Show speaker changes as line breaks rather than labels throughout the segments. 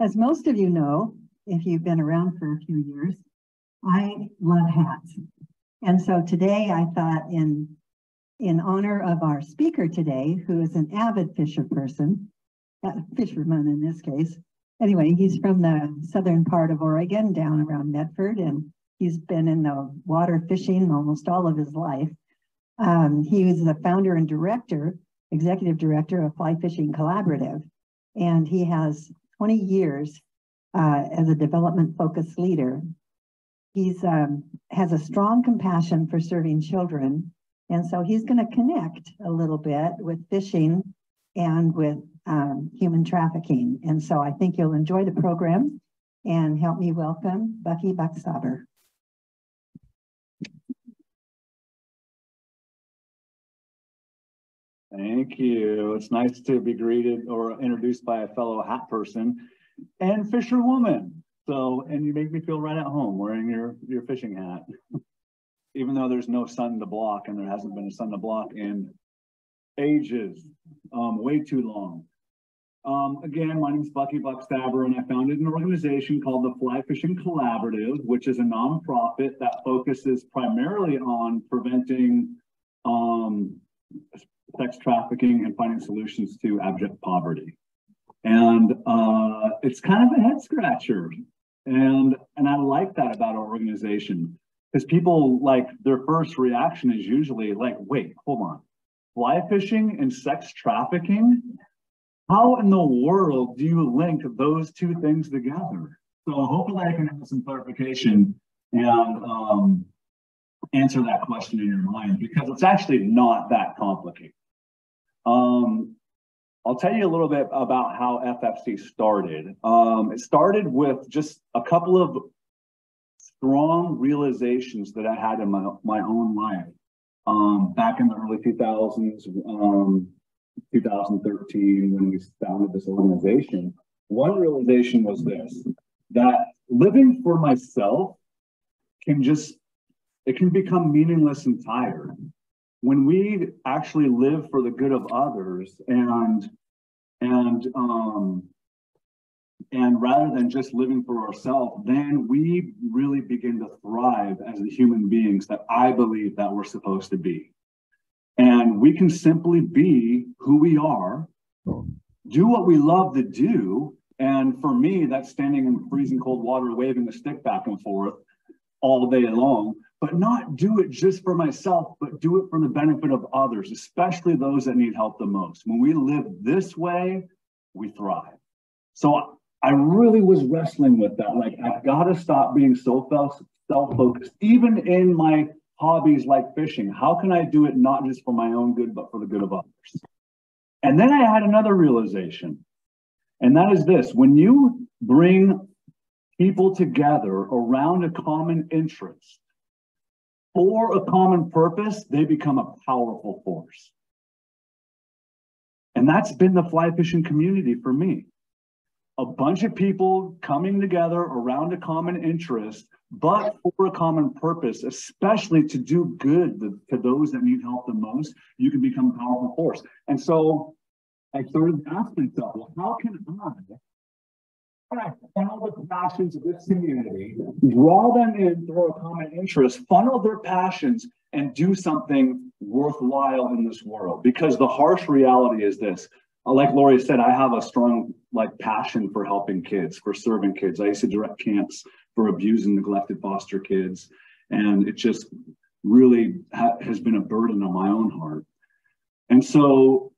As most of you know, if you've been around for a few years, I love hats. And so today I thought in honor of our speaker today, who is an avid fisherman in this case. Anyway, he's from the southern part of Oregon, down around Medford, and he's been in the water fishing almost all of his life. He was the founder and executive director of Fly Fishing Collaborative, and he has 20 years as a development-focused leader. He's has a strong compassion for serving children, and so he's going to connect a little bit with fishing and with human trafficking. And so I think you'll enjoy the program, and help me welcome Bucky Buchstaber.
Thank you. It's nice to be greeted or introduced by a fellow hat person and fisherwoman. So, and you make me feel right at home wearing your fishing hat, even though there's no sun to block, and there hasn't been a sun to block in ages, way too long. Again, my name is Bucky Buchstaber, and I founded an organization called the Fly Fishing Collaborative, which is a nonprofit that focuses primarily on preventing sex trafficking and finding solutions to abject poverty. And it's kind of a head scratcher. And I like that about our organization, because people, like, their first reaction is usually like, wait, hold on, fly fishing and sex trafficking? How in the world do you link those two things together? So hopefully I can have some clarification and answer that question in your mind, because it's actually not that complicated. I'll tell you a little bit about how FFC started. It started with just a couple of strong realizations that I had in my own life back in the early 2000s, 2013, when we founded this organization. One realization was this, that living for myself can become meaningless and tired. When we actually live for the good of others and rather than just living for ourselves, then we really begin to thrive as the human beings that I believe that we're supposed to be. And we can simply be who we are, do what we love to do. And for me, that's standing in freezing cold water, waving a stick back and forth all day long, but not do it just for myself, but do it for the benefit of others, especially those that need help the most. When we live this way, we thrive. So I really was wrestling with that. Like, I've got to stop being so self-focused, even in my hobbies like fishing. How can I do it not just for my own good, but for the good of others? And then I had another realization, and that is this: when you bring people together around a common interest for a common purpose, they become a powerful force. And that's been the fly fishing community for me. A bunch of people coming together around a common interest, but for a common purpose, especially to do good to those that need help the most, you can become a powerful force. And so I started asking myself, well, how can I funnel the passions of this community, draw them in through a common interest, funnel their passions, and do something worthwhile in this world? Because the harsh reality is this. Like Lori said, I have a strong passion for helping kids, for serving kids. I used to direct camps for abused and neglected foster kids, and it just really has been a burden on my own heart. And so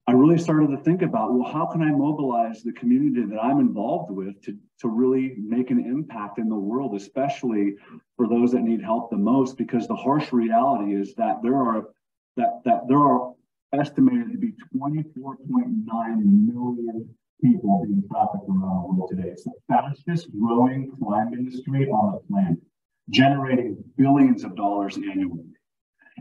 I really started to think about, well, how can I mobilize the community that I'm involved with to really make an impact in the world, especially for those that need help the most? Because the harsh reality is that there are estimated to be 24.9 million people being trafficked around the world today. It's the fastest growing crime industry on the planet, generating billions of dollars annually.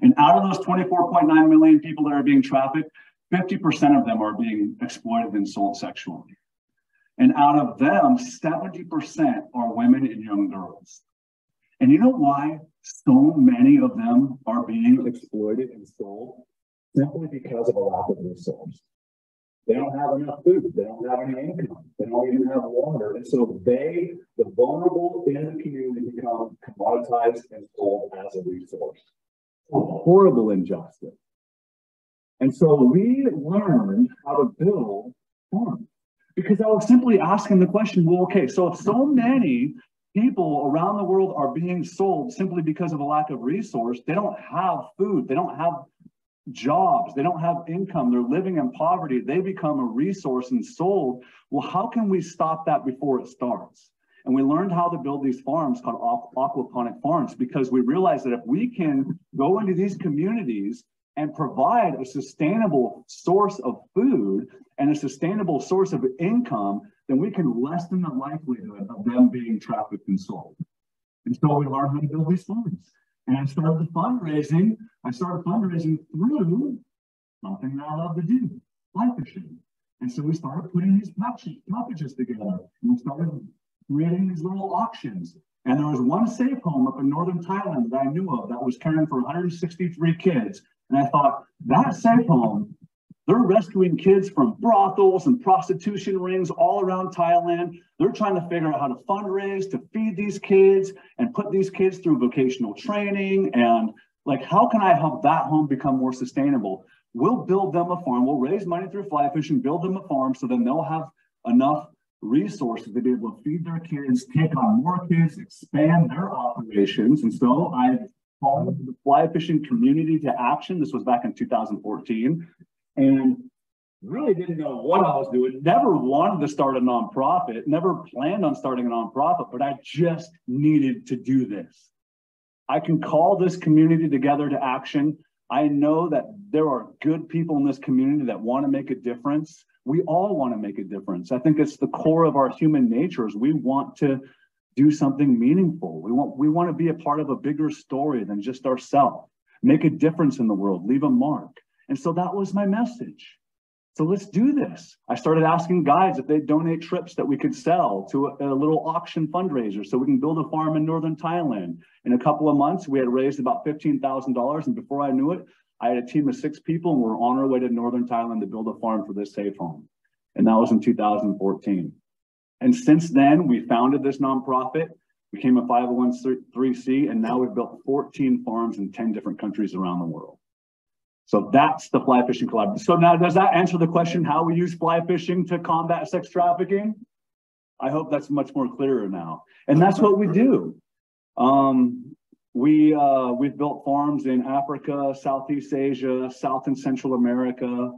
And out of those 24.9 million people that are being trafficked, 50% of them are being exploited and sold sexually. And out of them, 70% are women and young girls. And you know why so many of them are being exploited and sold? Simply because of a lack of resource. They don't have enough food. They don't have any income. They don't even have water. And so the vulnerable in the community, become commoditized and sold as a resource. A horrible injustice. And so we learned how to build farms. Because I was simply asking the question, well, okay, so if so many people around the world are being sold simply because of a lack of resource, they don't have food, they don't have jobs, they don't have income, they're living in poverty, they become a resource and sold. Well, how can we stop that before it starts? And we learned how to build these farms called aquaponic farms, because we realized that if we can go into these communities and provide a sustainable source of food and a sustainable source of income, then we can lessen the likelihood of them being trafficked and sold. And so we learned how to build these farms. And I started fundraising through something that I love to do, fly fishing. And so we started putting these packages together, and we started creating these little auctions. And there was one safe home up in northern Thailand that I knew of that was caring for 163 kids. And I thought, that safe home, they're rescuing kids from brothels and prostitution rings all around Thailand. They're trying to figure out how to fundraise to feed these kids and put these kids through vocational training. And like, how can I help that home become more sustainable? We'll build them a farm. We'll raise money through fly fishing, build them a farm, so then they'll have enough resources to be able to feed their kids, take on more kids, expand their operations. And so I called the fly fishing community to action. This was back in 2014. And really didn't know what I was doing. Never wanted to start a nonprofit, never planned on starting a nonprofit, but I just needed to do this. I can call this community together to action. I know that there are good people in this community that want to make a difference. We all want to make a difference. I think it's the core of our human nature is we want to do something meaningful. We want to be a part of a bigger story than just ourselves, make a difference in the world, leave a mark. And so that was my message. So let's do this. I started asking guides if they'd donate trips that we could sell to a little auction fundraiser so we can build a farm in northern Thailand. In a couple of months, we had raised about $15,000. And before I knew it, I had a team of 6 people and we're on our way to northern Thailand to build a farm for this safe home. And that was in 2014. And since then, we founded this nonprofit, became a 501c, and now we've built 14 farms in 10 different countries around the world. So that's the Fly Fishing Collaborative. So now, does that answer the question how we use fly fishing to combat sex trafficking? I hope that's much more clearer now. And that's what we do. We've built farms in Africa, Southeast Asia, South and Central America,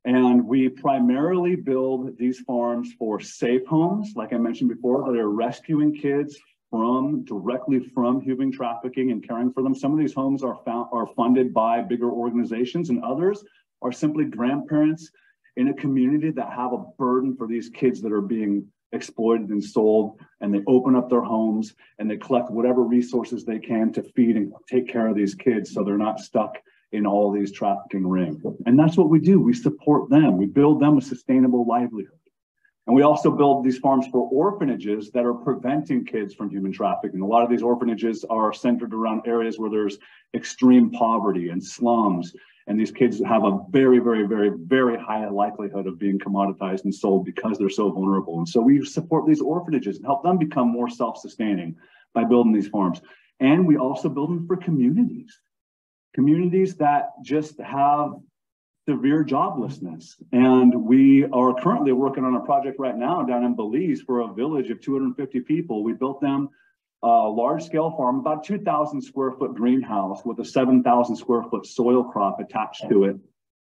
and we primarily build these farms for safe homes, like I mentioned before, that are rescuing kids directly from human trafficking and caring for them. Some of these homes are funded by bigger organizations, and others are simply grandparents in a community that have a burden for these kids that are being exploited and sold, and they open up their homes and they collect whatever resources they can to feed and take care of these kids so they're not stuck in all these trafficking rings. And that's what we do. We support them. We build them a sustainable livelihood. And we also build these farms for orphanages that are preventing kids from human trafficking. A lot of these orphanages are centered around areas where there's extreme poverty and slums. And these kids have a very, very, very, very high likelihood of being commoditized and sold because they're so vulnerable. And so we support these orphanages and help them become more self-sustaining by building these farms. And we also build them for communities that just have severe joblessness. And we are currently working on a project right now down in Belize for a village of 250 people. We built them a large scale farm, about 2,000 square foot greenhouse with a 7,000 square foot soil crop attached to it,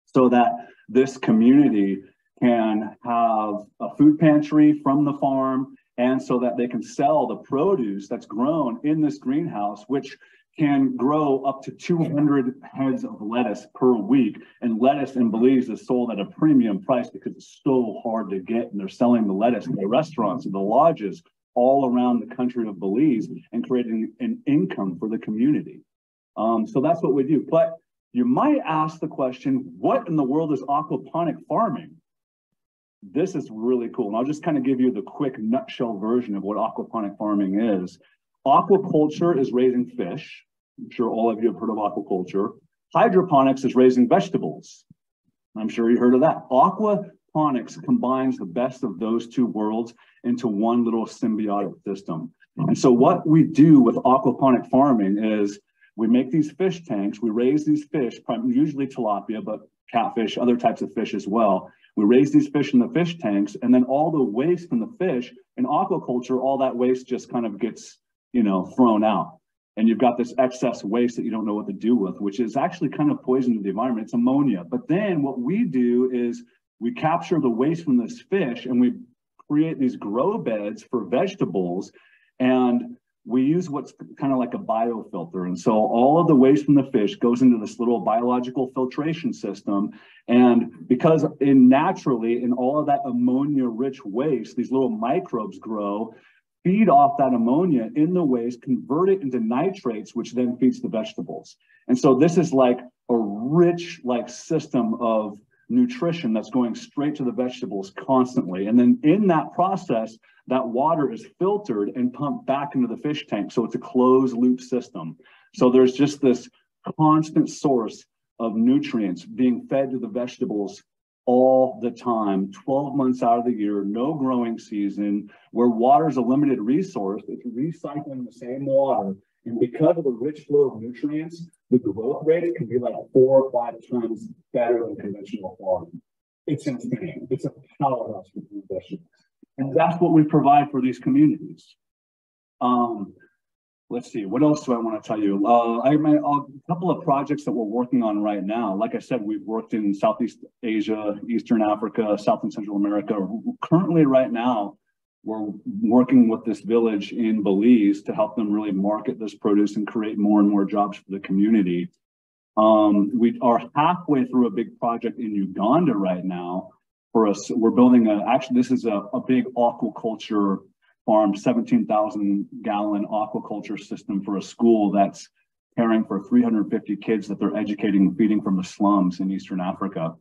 so that this community can have a food pantry from the farm, and so that they can sell the produce that's grown in this greenhouse, which can grow up to 200 heads of lettuce per week. And lettuce in Belize is sold at a premium price because it's so hard to get. And they're selling the lettuce in the restaurants and the lodges all around the country of Belize and creating an income for the community. So that's what we do. But you might ask the question, what in the world is aquaponic farming? This is really cool. And I'll just kind of give you the quick nutshell version of what aquaponic farming is. Aquaculture is raising fish. I'm sure all of you have heard of aquaculture. Hydroponics is raising vegetables. I'm sure you heard of that. Aquaponics aquaponics combines the best of those two worlds into one little symbiotic system. And so what we do with aquaponic farming is we make these fish tanks, we raise these fish, usually tilapia, but catfish, other types of fish as well. We raise these fish in the fish tanks, and then all the waste from the fish in aquaculture, all that waste just kind of gets, thrown out. And you've got this excess waste that you don't know what to do with, which is actually kind of poison to the environment. It's ammonia. But then what we do is we capture the waste from this fish and we create these grow beds for vegetables. And we use what's kind of like a biofilter. And so all of the waste from the fish goes into this little biological filtration system. And because naturally in all of that ammonia rich waste, these little microbes grow, feed off that ammonia in the waste, convert it into nitrates, which then feeds the vegetables. And so this is like a rich system of nutrition that's going straight to the vegetables constantly. And then in that process, that water is filtered and pumped back into the fish tank. So it's a closed loop system. So there's just this constant source of nutrients being fed to the vegetables all the time, 12 months out of the year, no growing season, where water is a limited resource. It's recycling the same water. And because of the rich flow of nutrients, the growth rate can be like 4 or 5 times better than conventional farming. It's insane. It's a powerhouse for food vegetables. And that's what we provide for these communities. Let's see, what else do I want to tell you? A couple of projects that we're working on right now. Like I said, we've worked in Southeast Asia, Eastern Africa, South and Central America. Currently right now, we're working with this village in Belize to help them really market this produce and create more and more jobs for the community. We are halfway through a big project in Uganda right now. We're building this is a big aquaculture farm, 17,000 gallon aquaculture system for a school that's caring for 350 kids that they're educating and feeding from the slums in Eastern Africa.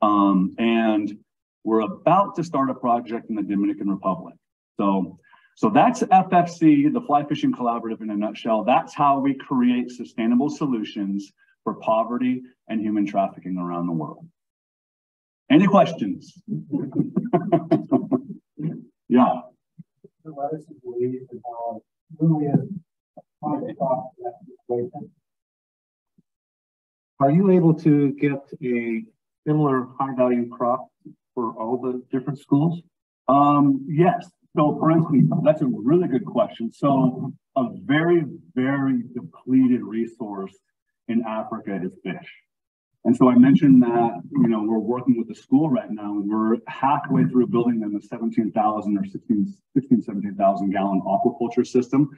And we're about to start a project in the Dominican Republic. So that's FFC, the Fly Fishing Collaborative in a nutshell. That's how we create sustainable solutions for poverty and human trafficking around the world. Any questions? Yeah.
Are you able to get a similar high value crop for all the different schools?
Yes. So for instance, that's a really good question. So a very, very depleted resource in Africa is fish. And so I mentioned that, we're working with the school right now. We're halfway through building them a 17,000 or 17,000 gallon aquaculture system.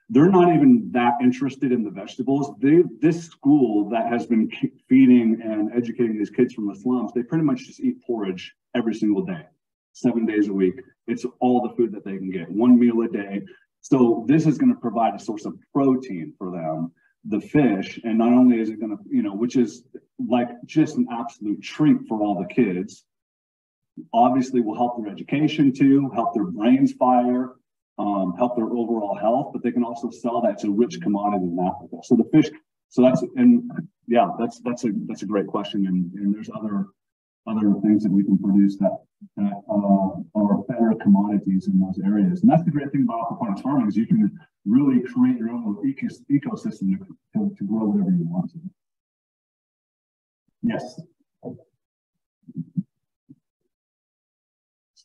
They're not even that interested in the vegetables. This school that has been feeding and educating these kids from the slums, they pretty much just eat porridge every single day, 7 days a week. It's all the food that they can get, 1 meal a day. So this is going to provide a source of protein for them, the fish. And not only is it going to, which is like just an absolute treat for all the kids, obviously will help their education too, help their brains fire, help their overall health, but they can also sell that to a rich commodity in Africa. So the fish, that's a great question. And there's other things that we can produce that are better commodities in those areas. And that's the great thing about aquaponics farming is you can really create your own ecosystem to grow whatever you want to. Yes.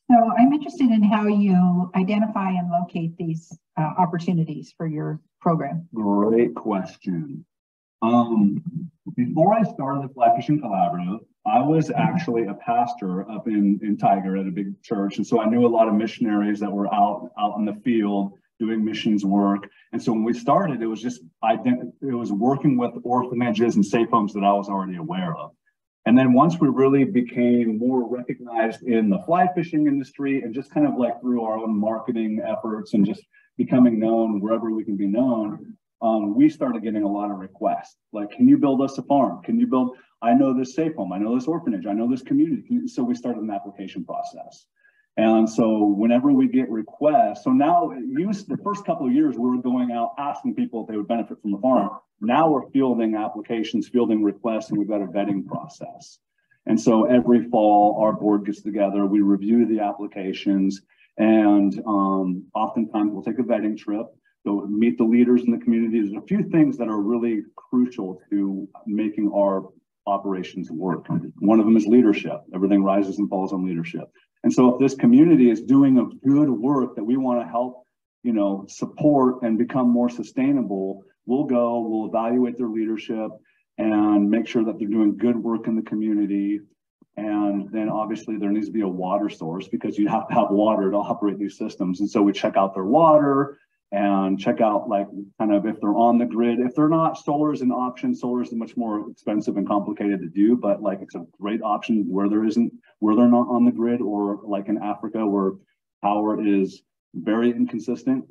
So I'm interested in how you identify and locate these opportunities for your program.
Great question. Before I started the Fly Fishing Collaborative, I was actually a pastor up in Tiger at a big church. And so I knew a lot of missionaries that were out in the field doing missions work. And so when we started, it was working with orphanages and safe homes that I was already aware of. And then once we really became more recognized in the fly fishing industry and just kind of like through our own marketing efforts and just becoming known wherever we can be known, we started getting a lot of requests. Like, can you build us a farm? Can you build, I know this safe home, I know this orphanage, I know this community. So we started an application process. And so whenever we get requests, so now the first couple of years, we were going out asking people if they would benefit from the farm. Now we're fielding applications, fielding requests, and we've got a vetting process. And so every fall, our board gets together, we review the applications, and oftentimes we'll take a vetting trip, go meet the leaders in the community. There's a few things that are really crucial to making our operations work. One of them is leadership. Everything rises and falls on leadership. And so if this community is doing a good work that we want to help, you know, support and become more sustainable, we'll evaluate their leadership and make sure that they're doing good work in the community. And then obviously there needs to be a water source, because you have to have water to operate these systems. And so we check out their water and check out, like, kind of if they're on the grid. If they're not, solar is an option. Solar is much more expensive and complicated to do, but like it's a great option where they're not on the grid, or like in Africa where power is very inconsistent.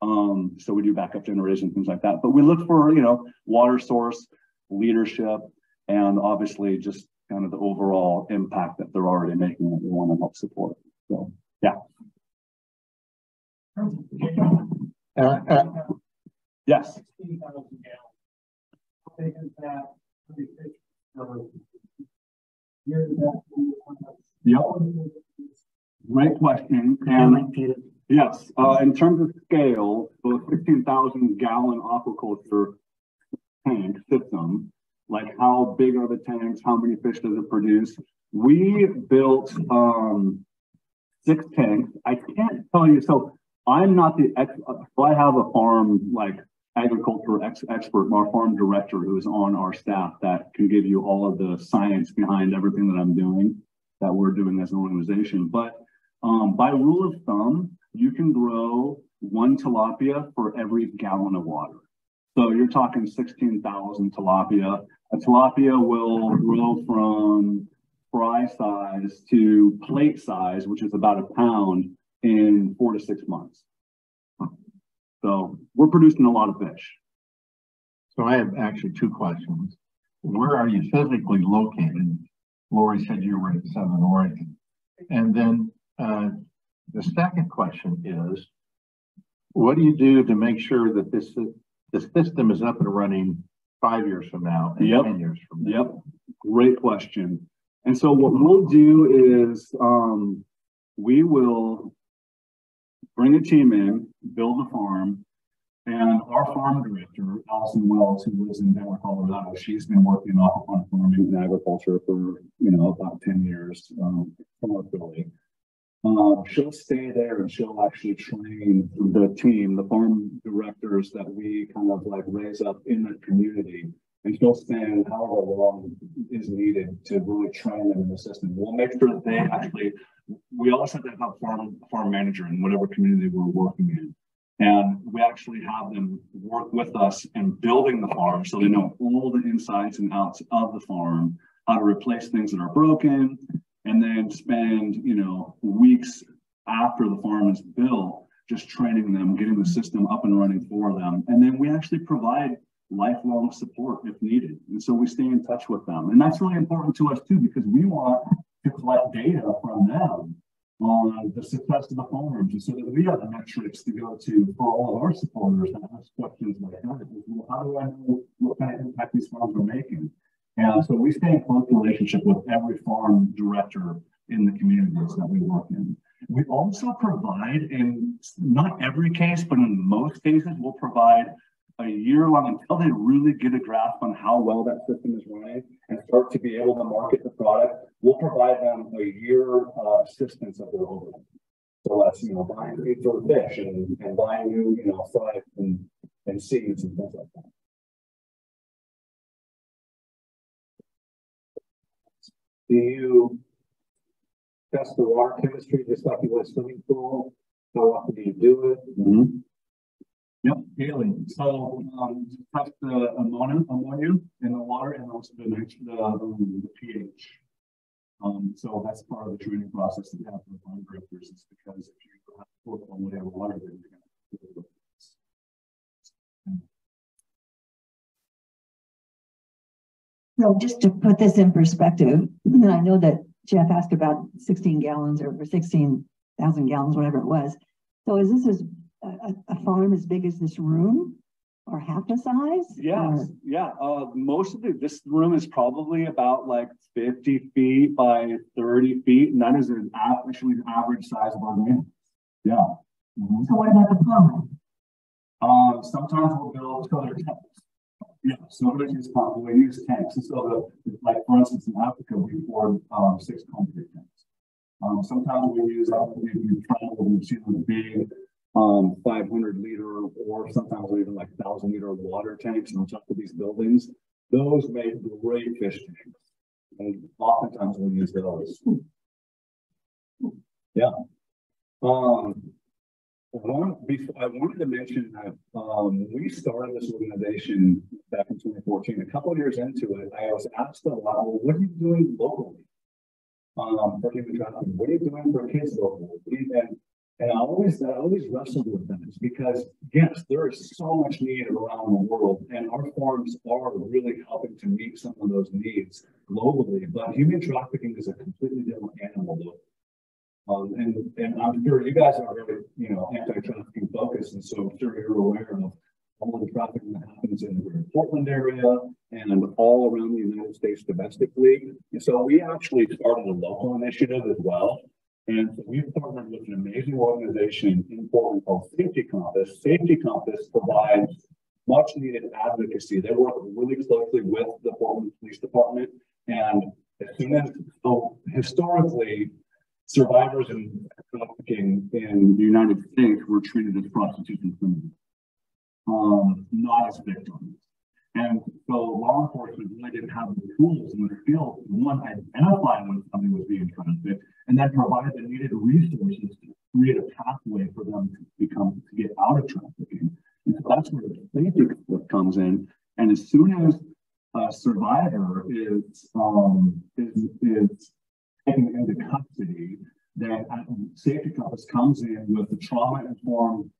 So we do backup generation, things like that. But we look for, you know, water source, leadership, and obviously just kind of the overall impact that they're already making that we want to help support. So yeah. Yes. Yep. Great question. And yes, in terms of scale, the 16,000 gallon aquaculture tank system, like how big are the tanks? How many fish does it produce? We built 6 tanks. I can't tell you. So I'm not the so I have a farm, like agriculture expert, our farm director, who's on our staff, that can give you all of the science behind everything that I'm doing, that we're doing as an organization. But by rule of thumb, you can grow 1 tilapia for every gallon of water. So you're talking 16,000 tilapia. A tilapia will grow from fry size to plate size, which is about a pound, in 4 to 6 months. So we're producing a lot of fish.
So I have actually 2 questions. Where are you physically located? Lori said you were in Southern Oregon. And then the second question is, what do you do to make sure that the system is up and running 5 years from now and 10 years from now?
Yep, great question. And so what we'll do is we will bring a team in, build a farm, and our farm director, Allison Wells, who lives in Denver, Colorado, she's been working off on farming and agriculture for, you know, about 10 years commercially. She'll stay there and she'll actually train the team, the farm directors that we kind of like raise up in the community. And she'll spend however long is needed to really train them in the system. We'll make sure that they actually, we always have to have a farm manager in whatever community we're working in. And we actually have them work with us in building the farm, so they know all the insides and outs of the farm, how to replace things that are broken, and then spend, you know, weeks after the farm is built, just training them, getting the system up and running for them. And then we actually provide lifelong support if needed. And so we stay in touch with them. And that's really important to us too, because we want to collect data from them on the success of the farms, so that we have the metrics to go to for all of our supporters and ask questions like that. Well, how do I know what kind of impact these farms are making? And so we stay in close relationship with every farm director in the communities that we work in. We also provide, in not every case, but in most cases, we'll provide a year long, until they really get a grasp on how well that system is running and start to be able to market the product. We'll provide them a year assistance of their overhead. So that's, you know, buying feed for fish and buying new, you know, fry and seeds and things like that. Do you test the water chemistry just like you would a swimming pool? How often do you do it? Mm-hmm. Yep, daily. So test the ammonia in the water, and also the pH. So that's part of the training process that we have for farm directors, is because if you have poor quality of water, then you're going to.
So just to put this in perspective, I know that Jeff asked about 16 gallons or 16,000 gallons, whatever it was. So is this a farm as big as this room? or half the size?
Yes, yeah. Most of this room is probably about like 50 feet by 30 feet, and that is actually the average size of our room. Yeah.
Mm-hmm. So what about the plumbing?
Sometimes we'll build other tanks. Yeah, so we use tanks. And so, like for instance, in Africa, we poured 6 concrete tanks. Sometimes we use, we've seen the big 500 liter, or sometimes even like 1,000 liter water tanks on top of these buildings. Those make great fish tanks, and oftentimes we'll use those. Yeah. I wanted to mention that we started this organization back in 2014. A couple of years into it, I was asked a lot, well, what are you doing locally? For human trafficking, what are you doing for kids locally? And I always wrestled with them, because yes, there is so much need around the world, and our farms are really helping to meet some of those needs globally. But human trafficking is a completely different animal, though. And I'm sure you guys are very, anti-trafficking focused, and so I'm sure you're aware of all the trafficking that happens in the greater Portland area and all around the United States domestically. And so we actually started a local initiative as well. And so we've partnered with an amazing organization in Portland called Safety Compass. Safety Compass provides much needed advocacy. They work really closely with the Portland Police Department. And as soon as, historically, survivors in trafficking in the United States were treated as prostitution criminals, not as victims. And so law enforcement really didn't have the tools in the field to, one, identify when somebody was being trafficked, and then provide the needed resources to create a pathway for them to get out of trafficking. And so that's where the safety comes in. And as soon as a survivor is taken into custody, then Safety Compass comes in with the trauma-informed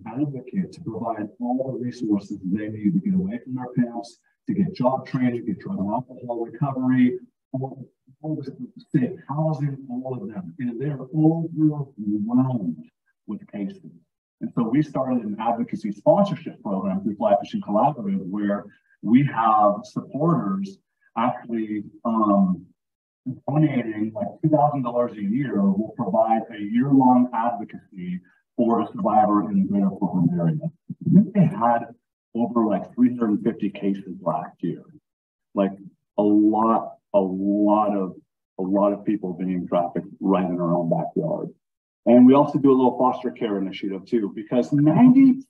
advocate to provide all the resources they need to get away from their pimps, to get job training, get drug and alcohol recovery, all the safe housing, all of them. And they're overwhelmed with cases. And so we started an advocacy sponsorship program through Fly Fishing Collaborative, where we have supporters actually donating like $2,000 a year will provide a year-long advocacy for a survivor in the greater Portland area. They had over like 350 cases last year, like a lot of people being trafficked right in our own backyard. And we also do a little foster care initiative too, because 97%,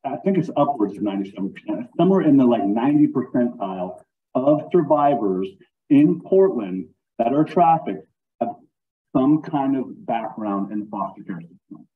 I think it's upwards of 97%, somewhere in the like 90 percentile of survivors in Portland that are trafficked have some kind of background in the foster care system.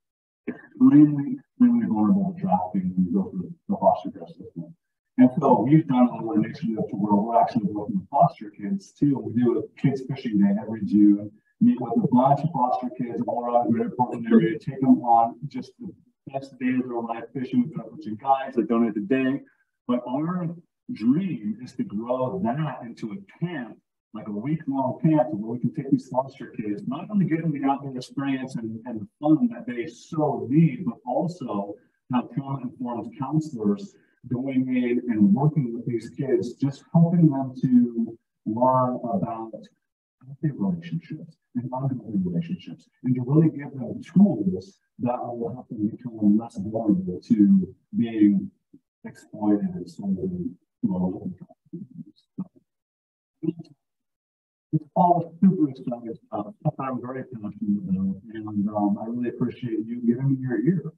Extremely vulnerable to trafficking when you go through the foster care system. And so we've done a little initiative to where we're actually working with foster kids too. We do a kids fishing day every June, meet with a bunch of foster kids all around the greater Portland area, take them on just the best day of their life fishing. We've got a bunch of guys that donate a day. But our dream is to grow that into a camp, like a week-long camp, where we can take these foster kids, not only give them the outdoor experience and the fun that they so need, but also have trauma-informed counselors going in and working with these kids, just helping them to learn about healthy relationships and unhealthy relationships, and to really give them tools that will help them become less vulnerable to being exploited and sold to our local communities. It's all super exciting stuff I'm very passionate about, and I really appreciate you giving me your ear.